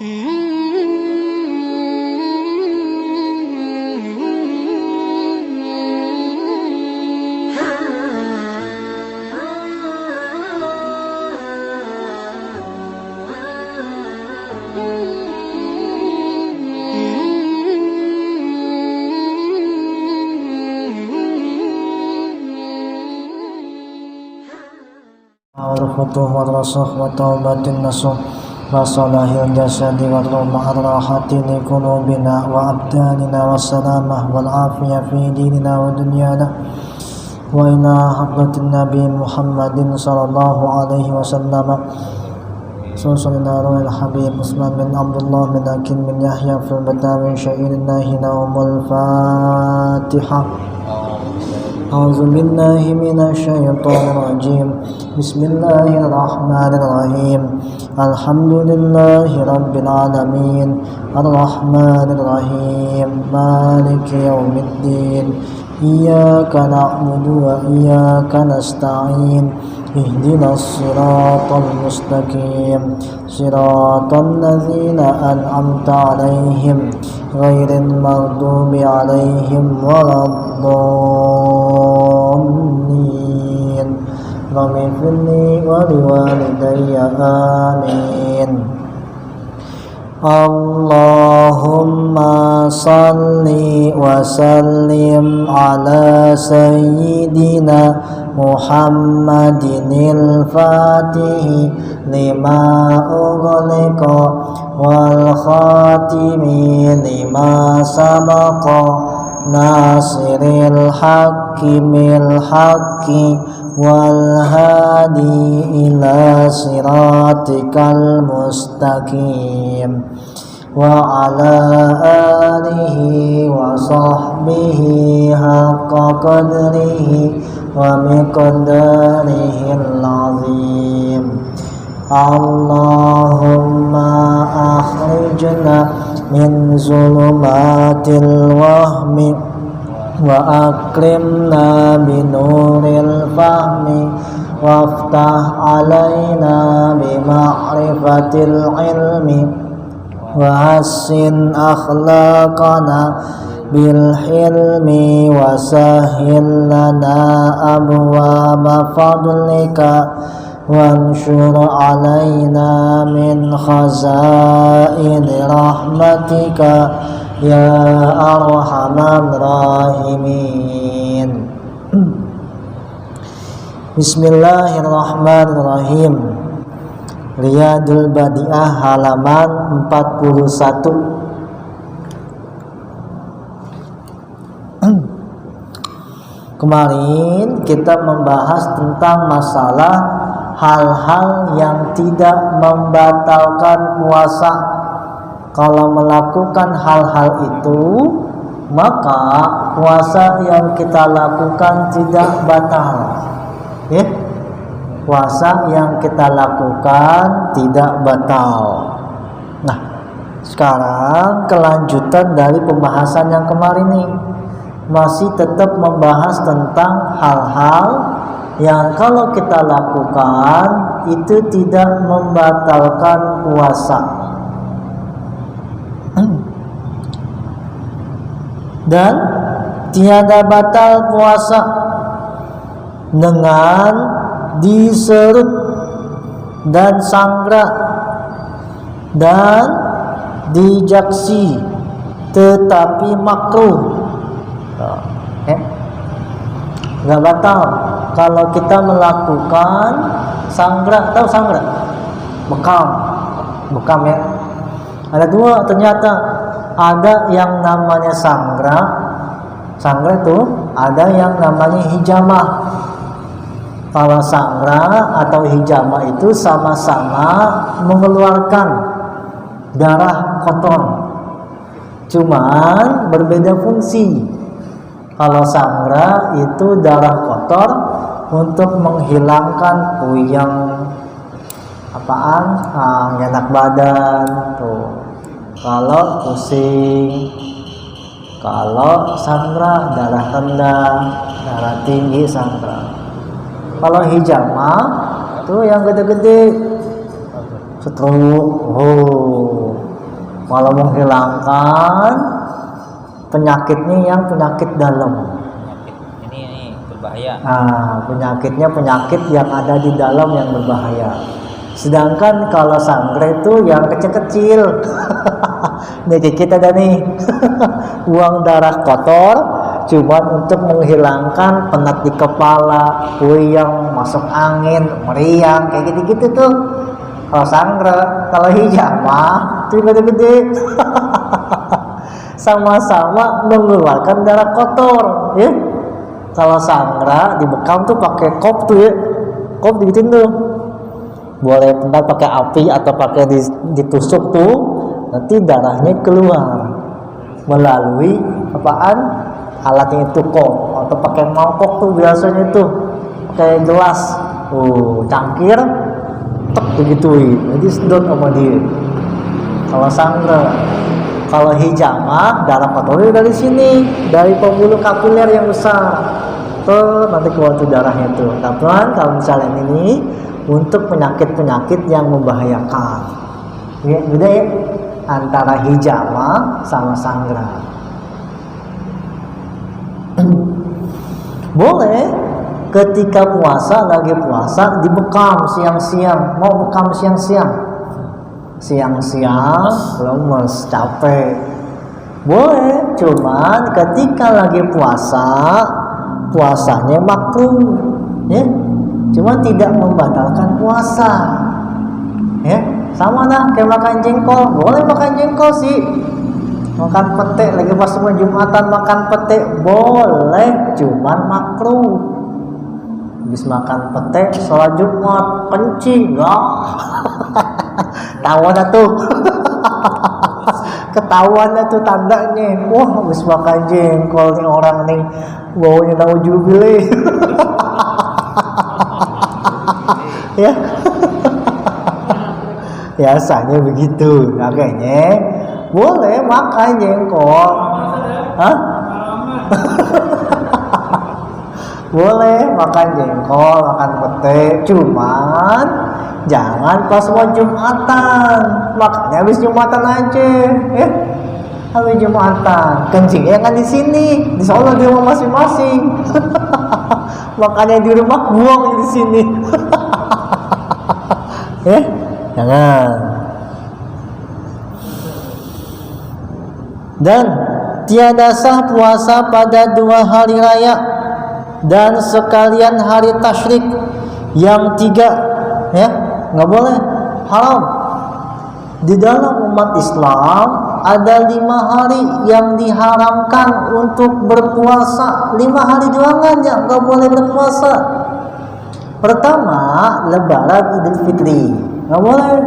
الفتوح والرسخ وتوبة النصوح وصلاح الجسد والروح الراحة لقلوبنا وأبداننا والسلامة والعافية في ديننا ودنيانا وإلى حضرة النبي محمد صلى الله عليه وسلم صلى روح الحبيب عثمان بن عبد الله بن أكيل بن يحيى في البداوي شهيد الله نوم الفاتحة. أعوذ بالله من الشيطان الرجيم. بسم الله الرحمن الرحيم. الحمد لله رب العالمين الرحمن الرحيم مالك يوم الدين إياك نعبد وإياك نستعين اهدنا الصراط المستقيم صراط الذين أنعمت عليهم غير المغضوب عليهم ولا الضالين. رب اغفر لي ولوالدي آمين. اللهم صل وسلم على سيدنا محمد الفاتح لما أغلق والخاتم لما سبق ناصر الحق بالحق والهادي إلى صراطك المستقيم وعلى آله وصحبه حق قدره ومقداره العظيم. اللهم أخرجنا من ظلمات الوهم وأكرمنا بنور الفهم وافتح علينا بمعرفة العلم وحسن أخلاقنا بالحلم وسهل لنا أبواب فضلك وانشر علينا من خزائن رحمتك يا أرحم الراحمين. Bismillahirrahmanirrahim. Riyadul Badi'ah halaman 41. Kemarin kita membahas tentang masalah hal-hal yang tidak membatalkan puasa. Kalau melakukan hal-hal itu, maka puasa yang kita lakukan tidak batal. Ya? Puasa yang kita lakukan tidak batal. Nah, sekarang kelanjutan dari pembahasan yang kemarin nih. Masih tetap membahas tentang hal-hal yang kalau kita lakukan itu tidak membatalkan puasa. Dan tiada batal puasa dengan diserut dan sanggra dan dijaksi, tetapi makruh. Nggak batal kalau kita melakukan sanggra. Tahu sanggra? Bekam ya. Ada dua ternyata. Ada yang namanya sanggra itu ada yang namanya hijamah. Kalau sanggra atau hijamah itu sama-sama mengeluarkan darah kotor, cuman berbeda fungsi. Kalau sanggra itu darah kotor untuk menghilangkan puyeng, enak badan tuh. Kalau pusing, kalau sanggra darah rendah, darah tinggi sanggra. Kalau hijamah tuh yang gede-gede, stroke, Kalau menghilangkan penyakitnya yang penyakit dalam. Ini berbahaya. Penyakitnya penyakit yang ada di dalam yang berbahaya. Sedangkan kalau sangre itu yang kecil-kecil. Nih kita ada nih buang darah kotor cuman untuk menghilangkan penat di kepala, puyeng, masuk angin, meriang, kayak gitu-gitu tuh. Kalau sangre, kalau hijamah itu gede-gede. Sama-sama mengeluarkan darah kotor, ya. Kalau sangre dibekam tuh pakai kop tuh ya, kop digituin tuh. Boleh pentat pakai api atau pakai ditusuk tuh, nanti darahnya keluar melalui apaan? Alatnya itu kok, atau pakai mangkok tuh biasanya tuh, pakai gelas, cangkir, tek begituin, jadi sedot sama dia. Kalau sangre, kalau hijamah darah kotornya dari sini, dari pembuluh kapiler yang besar, tuh nanti keluar tuh darahnya tuh. Tapi kalau misalnya ini untuk penyakit-penyakit yang membahayakan, ya, beda ya antara hijamah sama sanggra. Boleh ketika puasa, lagi puasa dibekam siang-siang, mau bekam siang-siang lemes, capek, boleh. Cuman ketika lagi puasa, puasanya makruh, ya. Cuma tidak membatalkan puasa, ya. Sama lah kayak makan jengkol, boleh makan jengkol sih. Makan pete lagi pas Jumatan makan pete boleh, cuman makruh. Habis makan pete sholat Jumat kencing, ketahuan tuh. Ketahuan tuh tandanya. Wah, habis makan jengkol nih orang nih, baunya nauzubillah. Ya. Biasanya begitu. Makanya boleh makan jengkol. Hah? Boleh makan jengkol, makan pete, cuman jangan pas mau Jumatan. Makanya habis Jumatan aja, ya. Habis Jumatan, kencingnya kan di sini, di Solo di rumah masing-masing. Makanya di rumah buang di sini. Ya, jangan. Dan tiada sah puasa pada 2 hari raya dan sekalian hari tasyrik yang 3, ya, nggak boleh, haram. Di dalam umat Islam ada 5 hari yang diharamkan untuk berpuasa, 5 hari doang aja nggak boleh berpuasa. Pertama, Lebaran Idul Fitri, nggak boleh.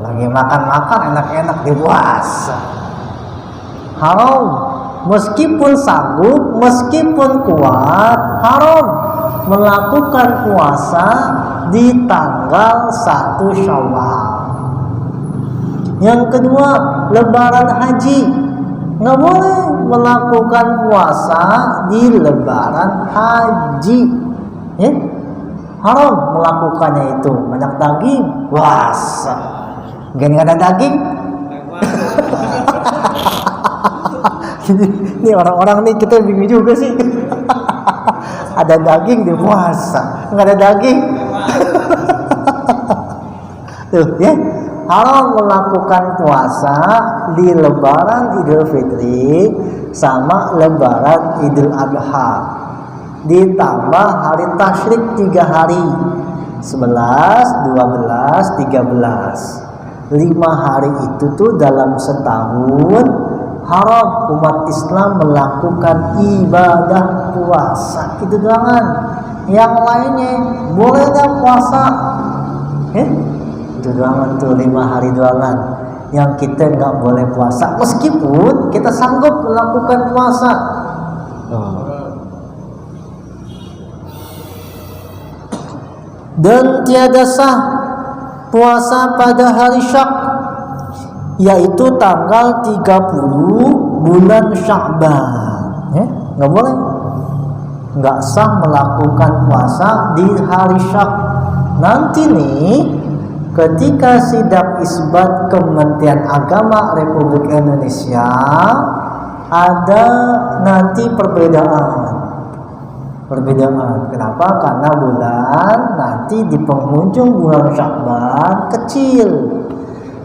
Lagi makan-makan enak-enak di puasa, haram. Meskipun sanggup, meskipun kuat, haram melakukan puasa di tanggal 1 Syawal. Yang kedua, Lebaran Haji, nggak boleh melakukan puasa di Lebaran Haji, ya. Haram melakukannya itu. Banyak daging, puasa. Gini ada daging. Ini orang-orang nih kita bingung juga sih. Ada daging di puasa, nggak ada daging. Tuh, ya. Haram melakukan puasa di Lebaran Idul Fitri sama Lebaran Idul Adha. Ditambah hari tasyrik 3 hari, 11, 12, 13. 5 hari itu tuh dalam setahun haram umat Islam melakukan ibadah puasa. Itu doangan. Yang lainnya boleh dah puasa, itu doangan tuh 5 hari doangan yang kita nggak boleh puasa meskipun kita sanggup melakukan puasa. Dan tiada sah puasa pada hari Syak, yaitu tanggal 30 bulan Sya'ban, nggak boleh, nggak sah melakukan puasa di hari Syak. Nanti nih ketika sidang isbat Kementerian Agama Republik Indonesia ada nanti perbedaan. Kenapa? Karena bulan nanti di penghujung bulan Sya'ban kecil.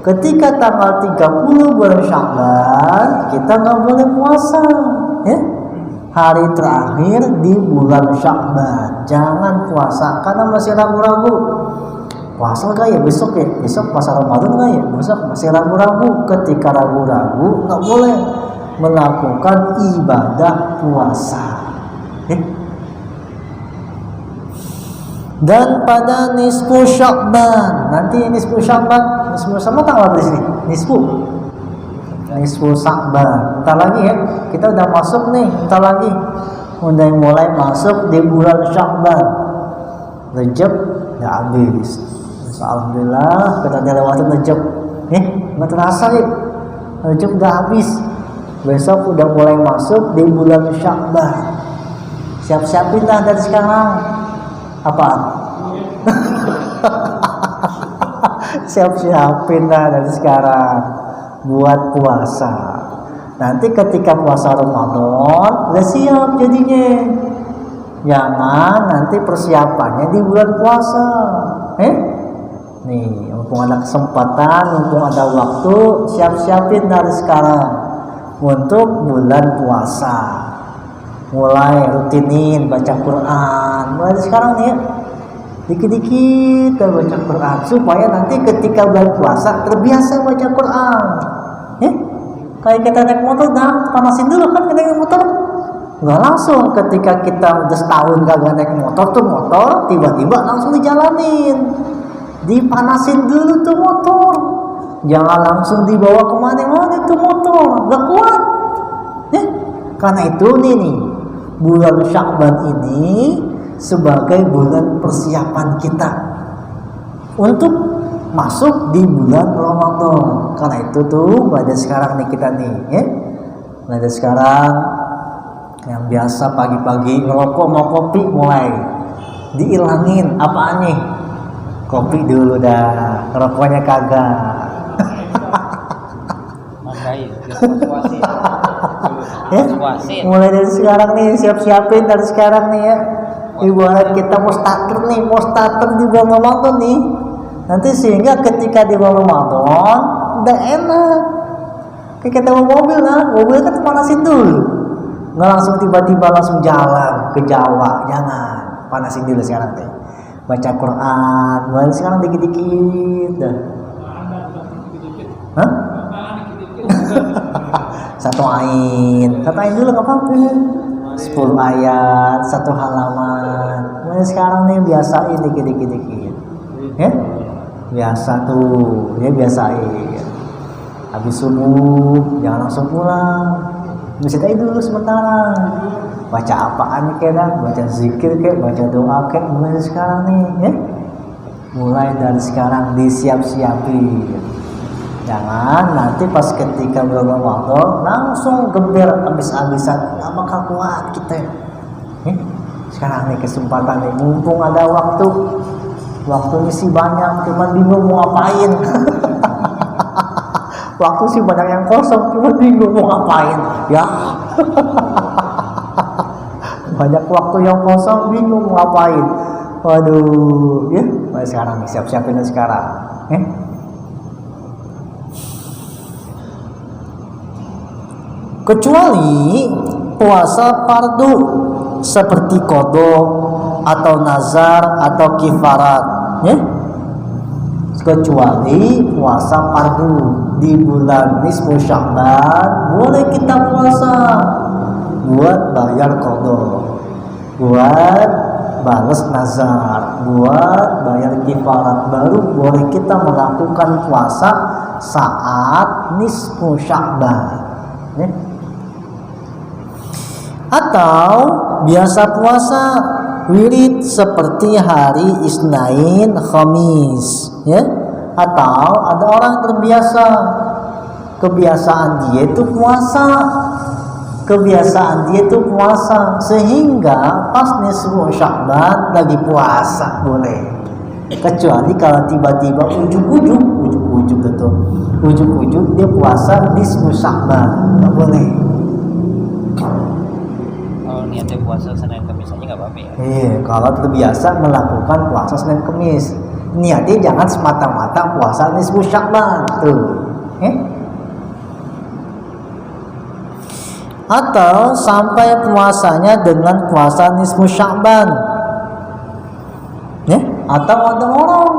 Ketika tanggal 30 bulan Sya'ban kita nggak boleh puasa, ya. Hari terakhir di bulan Sya'ban jangan puasa karena masih ragu-ragu. Puasa gak ya besok ya? Besok puasa Ramadan gak ya? Besok masih ragu-ragu. Ketika ragu-ragu nggak boleh melakukan ibadah puasa. Dan pada nisfu Sya'ban, nanti nisfu Sya'ban tanggal berapa sih? Nisfu Sya'ban. Entar lagi ya, kita udah masuk nih, entar lagi udah mulai masuk di bulan Sya'ban. Rejab udah habis. Alhamdulillah kita udah lewatin Rejab. Nggak terasa ya, Rejab udah habis. Besok udah mulai masuk di bulan Sya'ban. Siap-siapin dah dari sekarang. Apaan? Siap-siapin dah dari sekarang buat puasa. Nanti ketika puasa Ramadan udah siap jadinya. Jangan nanti persiapannya di bulan puasa. Nih, mumpung ada kesempatan, mumpung ada waktu, siap-siapin dari sekarang untuk bulan puasa. Mulai rutinin baca Quran mulai sekarang nih ya, dikit-dikit baca Quran supaya nanti ketika bulan puasa terbiasa baca Quran. Kayak kita naik motor, panasin dulu kan kita naik motor, nggak langsung ketika kita udah setahun kagak naik motor tuh motor tiba-tiba langsung dijalanin, dipanasin dulu tuh motor, jangan langsung dibawa kemana-mana tuh motor, nggak kuat. Karena itu nih bulan Sya'ban ini sebagai bulan persiapan kita untuk masuk di bulan Ramadan. Karena itu tuh pada sekarang nih kita nih ya. Pada sekarang yang biasa pagi-pagi ngerokok mau kopi mulai diilangin. Apaan nih? Kopi dulu dah, ngerokoknya kagak. Mulai dari sekarang nih, siap-siapin dari sekarang nih ya. Ibarat kita mau starter di bulan Ramadan nih. Nanti sehingga ketika di bulan Ramadan udah enak. Kayak kita mau mobil kan panasin dulu. Nggak langsung tiba-tiba langsung jalan ke Jawa, jangan. Panasin dulu sekarang deh. Baca Quran, mulai sekarang dikit-dikit dah. Satu ain dulu nggak apa-apa. 10 ayat, 1 halaman. Mulai sekarang nih biasain dikit-dikit. Ya, biasa tuh, ya biasain. Habis subuh jangan langsung pulang. Masjid aja dulu sementara. Baca apaan kayak dah, baca zikir kayak, baca doa kayak. Mulai sekarang nih, ya. Mulai dari sekarang disiap-siapin. Jangan nanti pas ketika bulan Ramadan langsung gembir habis-habisan, nggak bakal kuat kita. Sekarang nih kesempatan nih, mumpung ada waktunya sih banyak, cuman bingung mau ngapain. Waktu sih banyak yang kosong, cuman bingung mau ngapain. Ya, banyak waktu yang kosong, bingung mau ngapain. Waduh, ya, sekarang nih siap-siapin sekarang. Kecuali puasa fardu seperti qada atau nazar atau kifarat, ya. Kecuali puasa fardu di bulan nisfu Sya'ban boleh kita puasa buat bayar qada, buat balas nazar, buat bayar kifarat, baru boleh kita melakukan puasa saat nisfu Sya'ban, ya. Atau biasa puasa wirid seperti hari Isnain, Khamis, ya. Atau ada orang terbiasa, kebiasaan dia itu puasa, sehingga pas nisfu Sya'ban lagi puasa boleh. kecuali kalau tiba-tiba ujuk-ujuk betul, ujuk-ujuk dia puasa nisfu Sya'ban, nggak boleh. Kalau niatnya puasa Senin Kamis aja nggak apa-apa ya. Iya, kalau terbiasa melakukan puasa Senin Kamis, niatnya jangan semata-mata puasa nisfu Sya'ban tuh. Atau sampai puasanya dengan puasa nisfu Sya'ban. Atau ada orang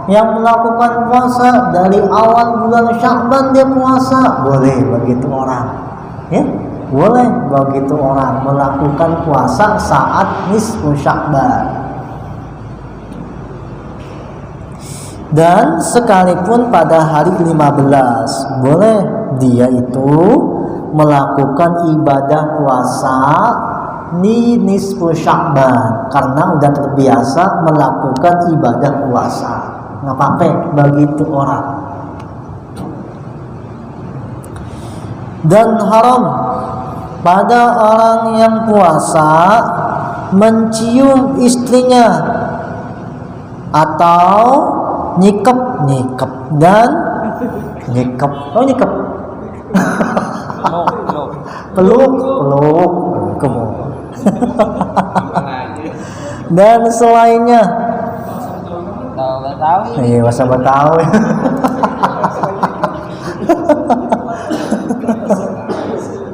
yang melakukan puasa dari awal bulan Sya'ban dia puasa, boleh begitu orang. Boleh begitu orang melakukan puasa saat nisfu Sya'ban. Dan sekalipun pada hari 15 boleh dia itu melakukan ibadah puasa di nisfu Sya'ban karena udah terbiasa melakukan ibadah puasa, nggak apa-apa begitu orang. Dan haram pada orang yang puasa mencium istrinya atau nyikep dan nyikep peluk kamu dan selainnya. Tahu. Iya, bahasa Betawi.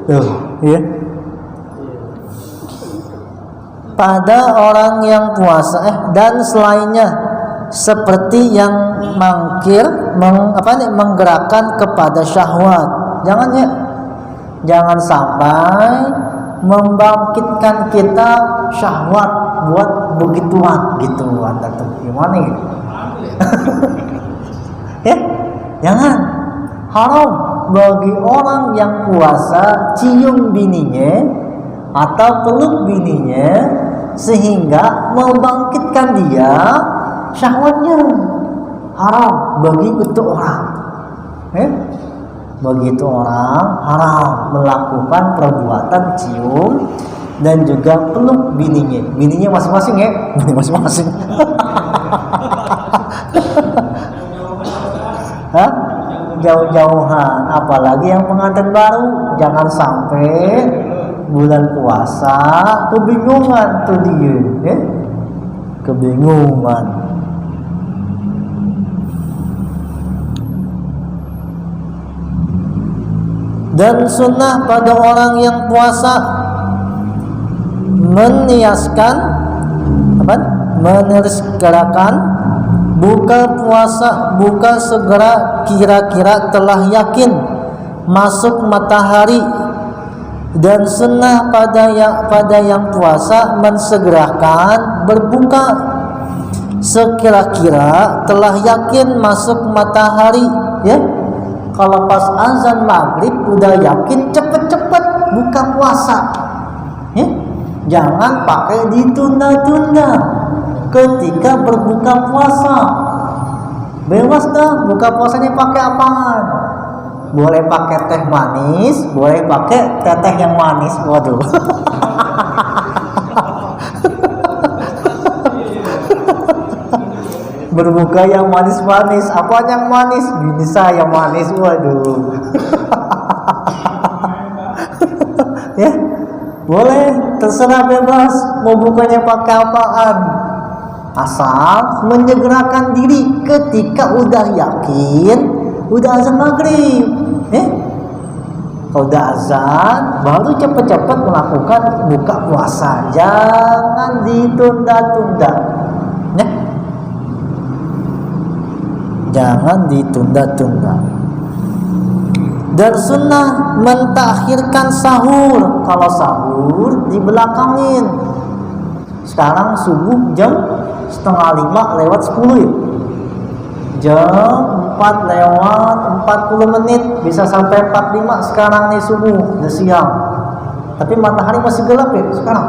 Tuh, iya. Pada orang yang puasa dan selainnya seperti yang menggerakkan kepada syahwat. Jangan sampai membangkitkan kita syahwat buat begituan anda tuh gimana gitu. Jangan. Haram bagi orang yang puasa cium bininya atau peluk bininya sehingga membangkitkan dia syahwatnya. Haram bagi itu orang. Begitu orang haram melakukan perbuatan cium dan juga peluk bininya masing-masing bini masing-masing. Jauh-jauhan, apalagi yang pengantin baru, jangan sampai bulan puasa kebingungan tuh dia, kebingungan. Dan sunnah pada orang yang puasa menisgerakan buka segera kira-kira telah yakin masuk matahari. Dan sunnah pada yang puasa mensegerakan berbuka sekira-kira telah yakin masuk matahari. Kalau pas azan maghrib udah yakin, cepet-cepet buka puasa. Jangan pakai ditunda-tunda ketika berbuka puasa. Bebas dah buka puasanya pakai apaan. Boleh pakai teh manis, boleh pakai teteh yang manis. Waduh. Berbuka yang manis-manis. Apa yang manis? Bini saya manis. Waduh. Boleh, terserah bebas mau bukanya pakai apaan, asal menyegerakan diri ketika udah yakin udah azan maghrib. Kalau udah azan baru cepet-cepet melakukan buka puasa, jangan ditunda-tunda. Jangan ditunda-tunda. Dan sunnah mentakhirkan sahur. Kalau sahur dibelakangin. Sekarang subuh jam 4:30 lewat 10 ya. Jam 4 lewat 40 menit bisa sampai 45 sekarang nih subuh, udah siang. Tapi matahari masih gelap ya sekarang.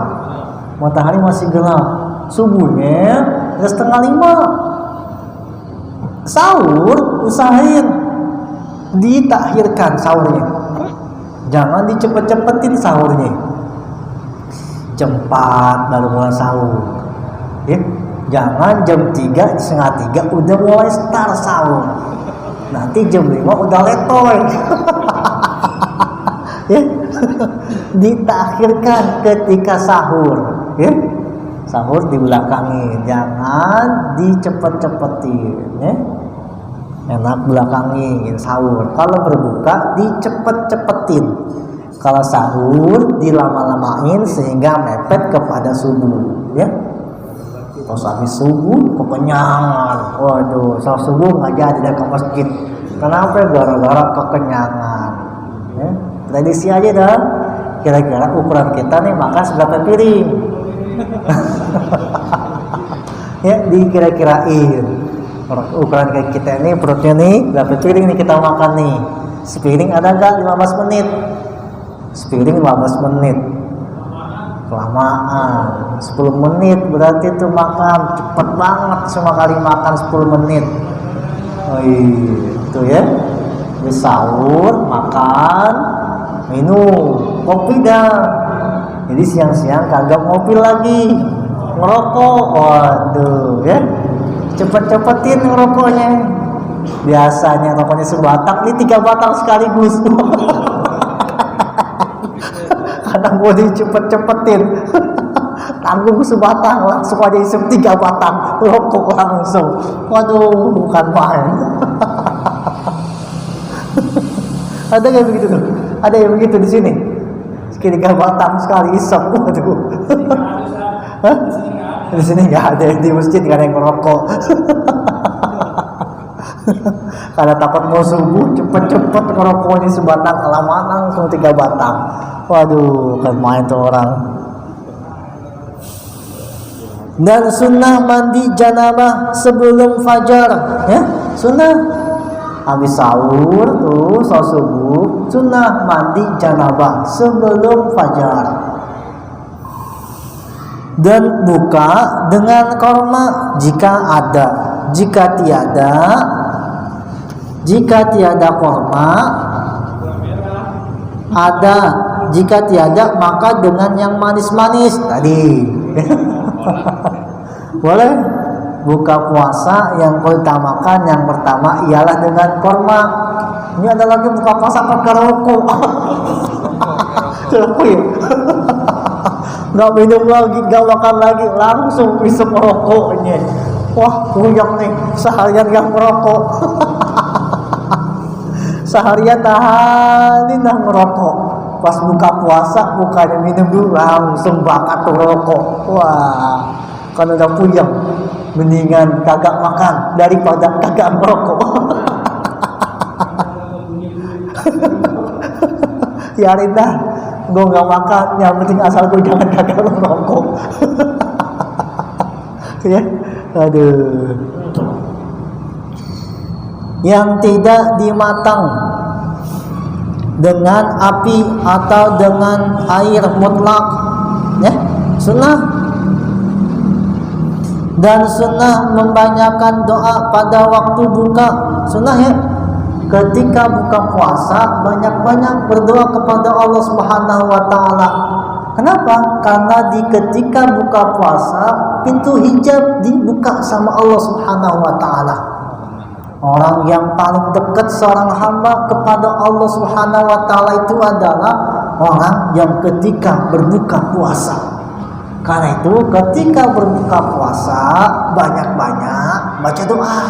Matahari masih gelap. Subuhnya udah 4:30. Sahur usahain ditakhirkan sahurnya, jangan dicepet-cepetin sahurnya. Jam 4 baru mulai sahur, Jangan jam 3, setengah 3 udah mulai start sahur. Nanti jam 5 udah letoy. Ya. Ditakhirkan ketika sahur, ya. Sahur dibelakangin, jangan dicepet-cepetin, ya. Enak belakangin sahur. Kalau berbuka dicepet-cepetin. Kalau sahur dilama-lamain sehingga mepet kepada subuh, ya. Terus habis subuh kekenyangan. Waduh, saat subuh nggak jadi ke masjid. Kenapa? Gara-gara kekenyangan. Ya. Prediksi aja dah. Kira-kira ukuran kita nih makan seberapa piring? Ya, dikira-kirain. Ukuran kayak kita ini perutnya nih berapa piring nih kita makan nih? Sepiring ada nggak? 15 menit. Sepiring 15 menit. Kelamaan 10 menit berarti tuh makan cepet banget, cuma kali makan 10 menit. Oh itu ya. Habis sahur makan, minum kopi dah. Jadi siang-siang kagak ngopi lagi, ngerokok. Waduh ya, cepet-cepetin ngerokoknya. Biasanya rokoknya sebatang, ini 3 batang sekaligus. Kadang mau dicepet-cepetin. Tanggung sebatang, langsung aja isep 3 batang, rokok langsung. Waduh, bukan main. Ada yang begitu tuh? Ada yang begitu di sini? 3 batang sekali isep. Waduh. Hah? Di sini nggak ada, di masjid nggak ada yang merokok. Karena takut mau subuh, cepet-cepet ngerokoknya sebatang, kelamaan langsung 3 batang. Waduh, kan main tuh orang. Dan sunnah mandi janabah sebelum fajar, ya sunnah. Habis sahur tuh, sahur subuh, sunnah mandi janabah sebelum fajar. Dan buka dengan korma jika ada. Jika tiada korma, ada. Jika tiada maka dengan yang manis-manis tadi. Boleh buka puasa yang utamakan yang pertama ialah dengan korma. Ini ada lagi buka puasa pakai rokok. Nggak minum lagi, nggak makan lagi, langsung isep rokoknya. Wah, kuyang nih, seharian yang merokok. Seharian tahanin dah merokok. Pas buka puasa, bukannya minum dulu, langsung bakar tuh rokok. Wah, kan udah puyeng. Mendingan kagak makan daripada kagak merokok. Biarin dah, gue nggak makan, yang penting asal gue jangan kagak merokok. Ya, aduh. Yang tidak dimatang dengan api atau dengan air mutlak, ya sunnah. Dan sunnah membanyakkan doa pada waktu buka, sunnah ya. Ketika buka puasa banyak-banyak berdoa kepada Allah Subhanahu wa taala. Kenapa? Karena ketika buka puasa pintu hijab dibuka sama Allah Subhanahu wa taala. Orang yang paling dekat seorang hamba kepada Allah Subhanahu wa taala itu adalah orang yang ketika berbuka puasa. Karena itu ketika berbuka puasa banyak-banyak baca doa.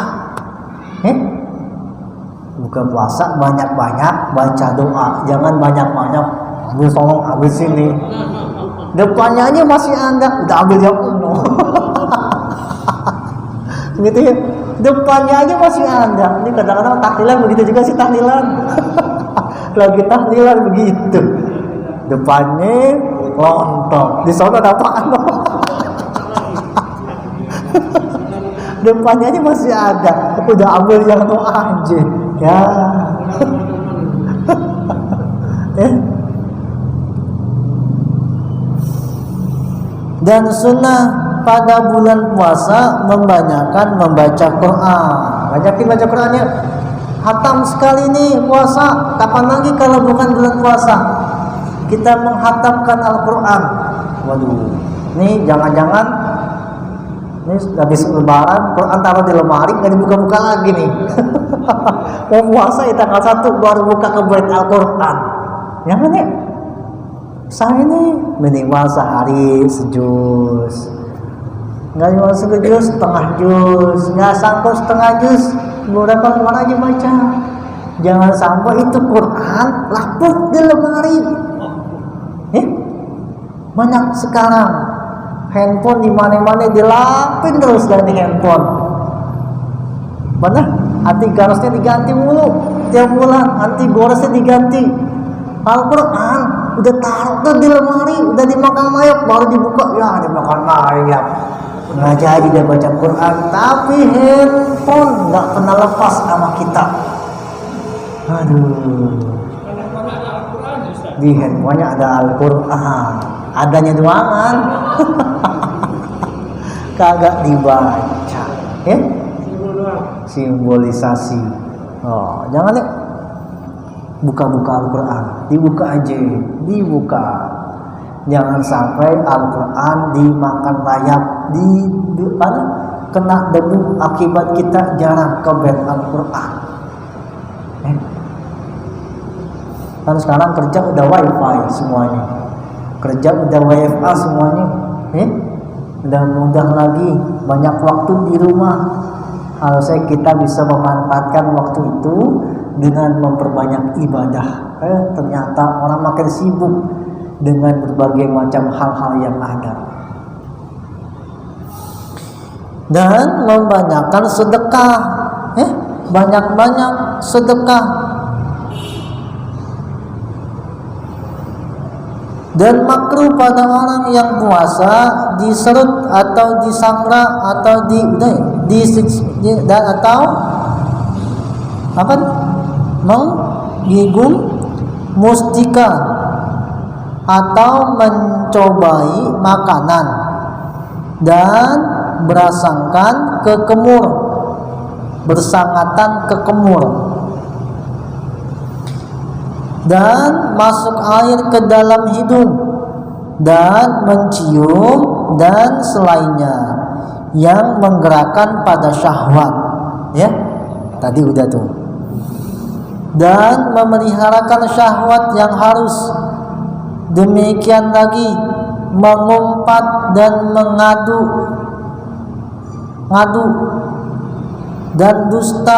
Buka puasa banyak-banyak baca doa. Jangan banyak-banyak gue songong habis ini. Depannya aja masih ada, udah ambil yang penuh. Gitu ya. Depannya aja masih ada. Ini kadang-kadang tahlilan begitu juga sih tahlilan. Lagi tahlilan begitu. Depannya lontong. Di sana ada apaan? Depannya aja masih ada. Udah ambil yang itu aja. Ya. Dan sunnah pada bulan puasa membanyakan membaca Quran. Banyakin baca Qurannya. Hatam sekali nih puasa. Kapan lagi kalau bukan bulan puasa kita menghatamkan Al-Quran? Waduh, nih jangan-jangan Ini habis lebaran, Quran taruh di lemari, nggak dibuka-buka lagi nih. Mau puasa ya tanggal 1 baru buka ke bait Al-Quran. Jangan ya. Saya ini minimal sehari sejuz. Nggak cuma sejuz, setengah juz. Nggak sampai setengah juz, beberapa lembar aja baca. Jangan sampai itu Quran lapuk di lemari. Banyak sekarang handphone di mana-mana dilapin terus dari handphone. Mana? Anti garosnya diganti mulu tiap bulan, anti gorosnya diganti. Al-Quran udah taruh tuh di lemari, udah dimakan mayat baru dibuka, ya dimakan mayat. Nggak jadi dia baca Quran, tapi handphone nggak pernah lepas sama kita. Aduh, di handphonenya ada Al-Quran, adanya doangan. Kagak dibaca, ya? Simbolisasi. Oh, jangan ya. Buka-buka Al-Quran, dibuka aja, dibuka. Jangan sampai Al-Quran dimakan rayap, kena debu akibat kita jarang ke bait Al-Quran. Kan sekarang kerja udah wifi semuanya, kerja udah WFA semuanya, udah mudah lagi, banyak waktu di rumah. Harusnya kita bisa memanfaatkan waktu itu dengan memperbanyak ibadah. Ternyata orang makin sibuk dengan berbagai macam hal-hal yang ada. Dan membanyakkan sedekah, banyak-banyak sedekah. Dan makruh pada orang yang puasa diserut atau disangra atau atau apa? Menggigum mustika atau mencobai makanan dan bersangatan ke kemur dan masuk air ke dalam hidung dan mencium dan selainnya yang menggerakkan pada syahwat, ya tadi udah tuh, dan memeliharakan syahwat yang harus. Demikian lagi mengumpat dan mengadu dan dusta,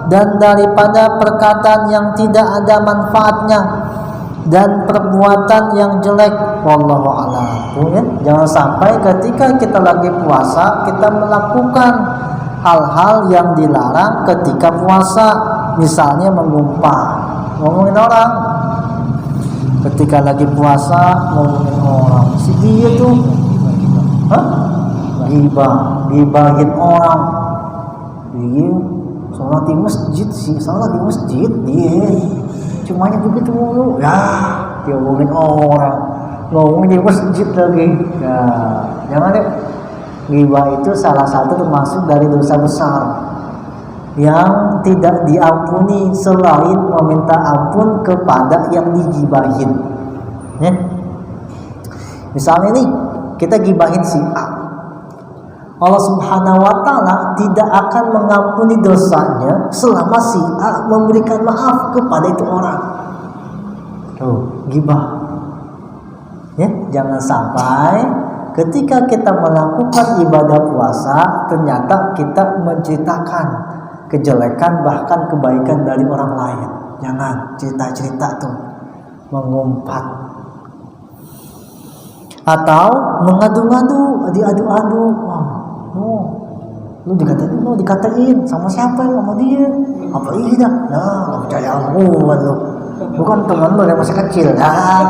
dan daripada perkataan yang tidak ada manfaatnya dan perbuatan yang jelek. Wallahu a'lam. Ya, jangan sampai ketika kita lagi puasa kita melakukan hal-hal yang dilarang ketika puasa, misalnya mengumpat, ngomongin orang. Ketika lagi puasa ngomongin orang, si dia tuh gibahin orang. Dia sholat di masjid sih, sholat di masjid dia cumanya begitu mulu. Ya, dia ngomongin orang, ngomongin di masjid lagi. Ya, jangan deh. Ghibah itu salah satu termasuk dari dosa besar yang tidak diampuni selain meminta ampun kepada yang digibahin. Ya. Misalnya nih, kita gibahin si A, Allah Subhanahu wa Ta'ala tidak akan mengampuni dosanya selama si A memberikan maaf kepada itu orang. Tuh, gibah. Ya, jangan sampai ketika kita melakukan ibadah puasa ternyata kita menceritakan kejelekan bahkan kebaikan dari orang lain. Jangan cerita-cerita tuh, mengumpat atau mengadu-ngadu, diadu-adu. Lu dikatain sama siapa? Sama dia. Apa iya dah? Nah, nggak percaya omongan lu. Bukan teman lu yang masih kecil. Nah.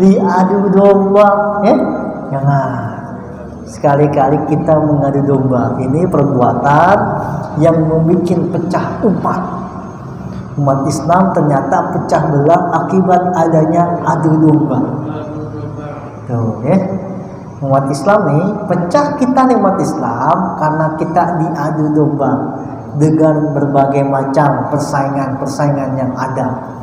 Diadu domba, ya? Jangan. Sekali-kali kita mengadu domba, ini perbuatan yang membuat pecah umat. Umat Islam ternyata pecah belah akibat adanya adu domba. Tuh, ya. Umat Islam nih, pecah kita nih umat Islam karena kita diadu domba dengan berbagai macam persaingan yang ada.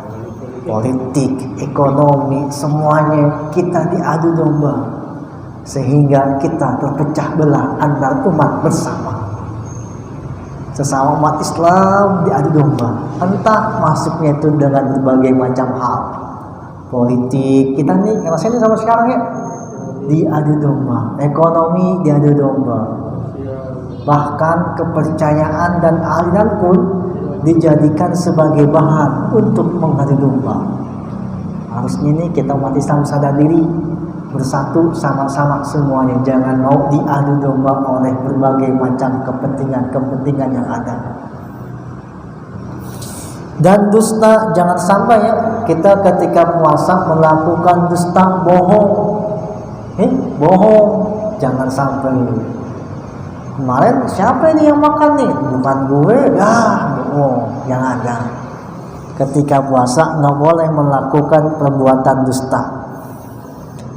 Politik, ekonomi, semuanya kita diadu domba. sehingga kita terpecah belah antar umat bersama. Sesama umat Islam diadu domba, entah masuknya itu dengan berbagai macam hal. Politik, kita nih ngerasain sama sekarang ya, diadu domba. Ekonomi diadu domba. Bahkan kepercayaan dan aliran pun dijadikan sebagai bahan untuk mengadu domba. Harusnya nih kita umat Islam sadar diri, bersatu sama-sama semuanya, jangan mau diadu domba oleh berbagai macam kepentingan yang ada. Dan dusta, jangan sampai ya kita ketika puasa melakukan dusta, bohong, bohong, jangan sampai. Kemarin siapa ini yang makan nih? Bukan gue, bohong, jangan. Ketika puasa nggak boleh melakukan perbuatan dusta.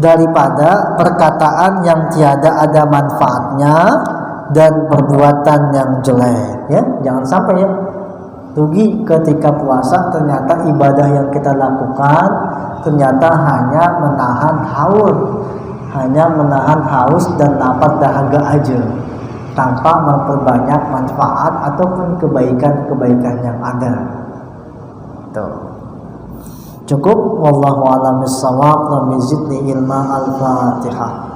Daripada perkataan yang tiada ada manfaatnya dan perbuatan yang jelek, ya jangan sampai ya. Rugi ketika puasa ternyata ibadah yang kita lakukan ternyata hanya menahan haus dan lapar dahaga aja, tanpa memperbanyak manfaat ataupun kebaikan-kebaikan yang ada. Tuh. Cukup, wallahu a'lam bissawab. Rabbi zidni ilma. Al-Fatihah.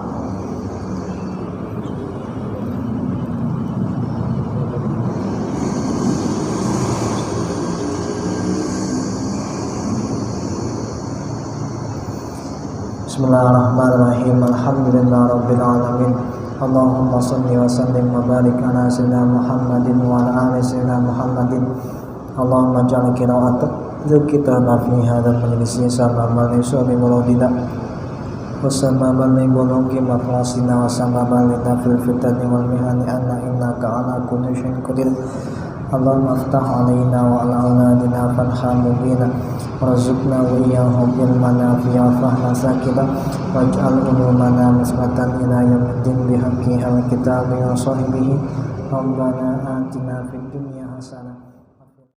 Bismillahirrahmanirrahim. Alhamdulillah rabbil alamin. Allahumma salli wa sallim wa barik ala sayyidina Muhammadin wa ala ali sayyidina Muhammadin. Allahumma ja'al kita fi hadzal majlis sababan li syuhri muradina wa sababan li bulughi maqasidina wa sababan li nafil fitani wal mihani anna innaka ala kulli syai'in qadir. Allahumma aftah alaina wa ala auladina fathan mubina warzuqna wa iyyahum ilman nafi'a fahman sakina waj'al ulumana musbatan ila yaumiddin bihaqqi al-kitabi wa sahibihi. Rabbana atina fid dunya